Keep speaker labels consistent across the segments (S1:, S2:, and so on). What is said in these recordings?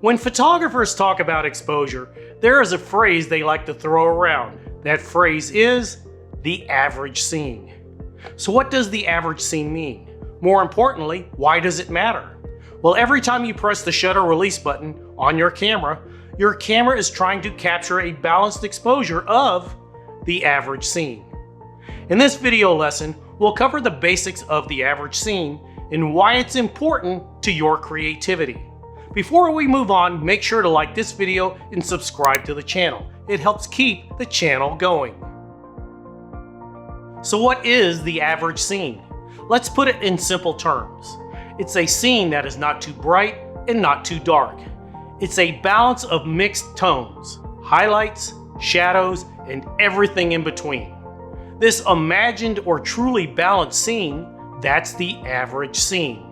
S1: When photographers talk about exposure, there is a phrase they like to throw around. That phrase is the average scene. So what does the average scene mean? More importantly, why does it matter? Well, every time you press the shutter release button on your camera is trying to capture a balanced exposure of the average scene. In this video lesson, we'll cover the basics of the average scene and why it's important to your creativity. Before we move on, make sure to like this video and subscribe to the channel. It helps keep the channel going. So what is the average scene? Let's put it in simple terms. It's a scene that is not too bright and not too dark. It's a balance of mixed tones, highlights, shadows, and everything in between. This imagined or truly balanced scene, that's the average scene.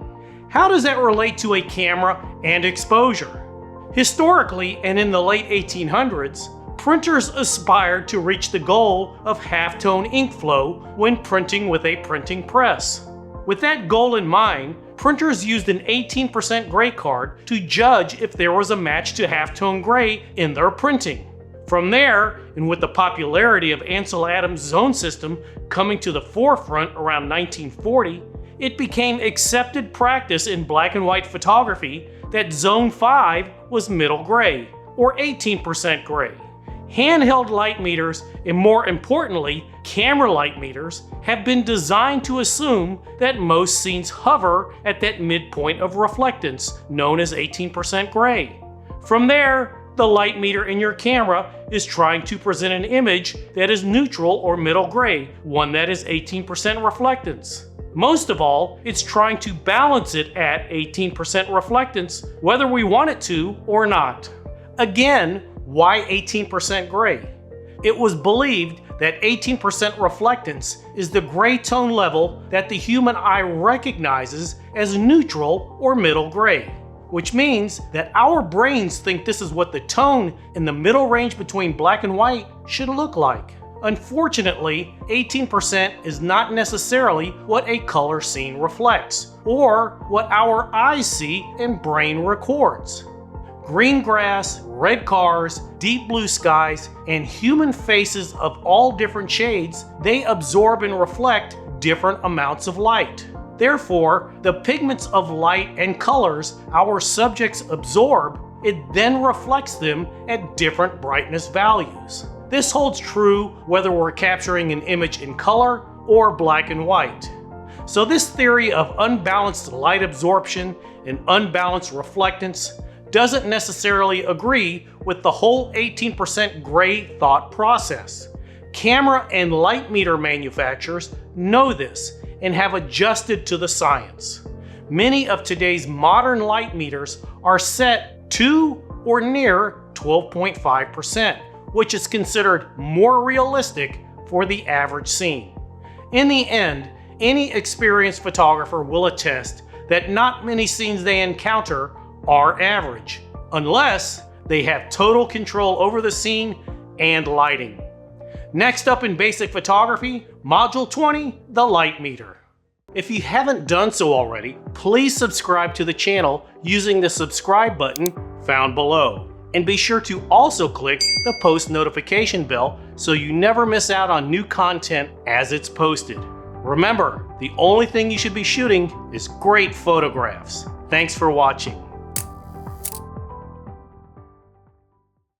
S1: How does that relate to a camera and exposure? Historically, and in the late 1800s, printers aspired to reach the goal of halftone ink flow when printing with a printing press. With that goal in mind, printers used an 18% gray card to judge if there was a match to halftone gray in their printing. From there, and with the popularity of Ansel Adams' zone system coming to the forefront around 1940, it became accepted practice in black and white photography that Zone 5 was middle gray, or 18% gray. Handheld light meters, and more importantly, camera light meters, have been designed to assume that most scenes hover at that midpoint of reflectance, known as 18% gray. From there, the light meter in your camera is trying to present an image that is neutral or middle gray, one that is 18% reflectance. Most of all, it's trying to balance it at 18% reflectance, whether we want it to or not. Again, why 18% gray? It was believed that 18% reflectance is the gray tone level that the human eye recognizes as neutral or middle gray, which means that our brains think this is what the tone in the middle range between black and white should look like. Unfortunately, 18% is not necessarily what a color scene reflects, or what our eyes see and brain records. Green grass, red cars, deep blue skies, and human faces of all different shades, they absorb and reflect different amounts of light. Therefore, the pigments of light and colors our subjects absorb, it then reflects them at different brightness values. This holds true whether we're capturing an image in color or black and white. So this theory of unbalanced light absorption and unbalanced reflectance doesn't necessarily agree with the whole 18% gray thought process. Camera and light meter manufacturers know this and have adjusted to the science. Many of today's modern light meters are set to or near 12.5%, which is considered more realistic for the average scene. In the end, any experienced photographer will attest that not many scenes they encounter are average, unless they have total control over the scene and lighting. Next up in basic photography, Module 20, the light meter. If you haven't done so already, please subscribe to the channel using the subscribe button found below. And be sure to also click the post notification bell so you never miss out on new content as it's posted. Remember, the only thing you should be shooting is great photographs. Thanks for watching.